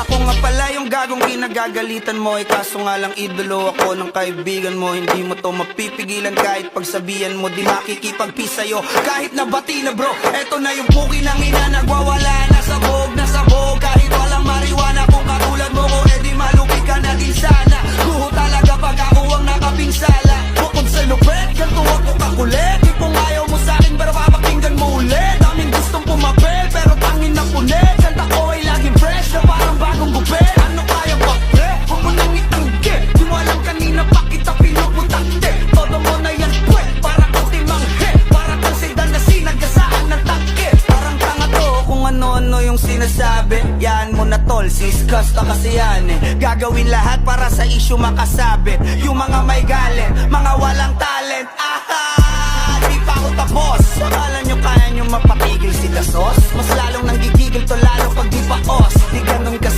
Ako nga pala yung gagong kinagagalitan mo, kaso nga lang idolo ako ng kaibigan mo. Hindi mo to mapipigilan kahit pagsabihan mo, di makikipagpi sa'yo kahit nabati na bro. Eto na yung puki ng ina, nagwawala na sabog. Kahit walang mariwana, kung katulad mo ko, edi malupi ka na din sana. Guho talaga pag ako ang nakapinsala. Bukod sa lupet, ganito ako kakulit. Di kung ayaw mo sa'kin, pero papakinggan mo ulit. Daming gustong pumapel, pero tangin na punit. Kanta ko ay laging fresh na parang bagong gupit. Ano kaya ba, pre? Huwag mo nang itanggi. Di mo alam kanina pa kita pinuputante. Todo mo na yan, pwe, para kang timanghe. Para kang sedan na sinagasaan ng tangke. Parang tanga to kung ano-ano yung sinasabi. Yan mo na tol, siskas na kasi yan eh. Gagawin lahat para sa issue makasabit. Yung mga may galit, mga walang talent. Aha! Di pa ako tapos. Akala nyo kaya nyo mapatigil si Dasos? Mas lalong nanggigigil to lalo pag di pa os. Di ganun kasi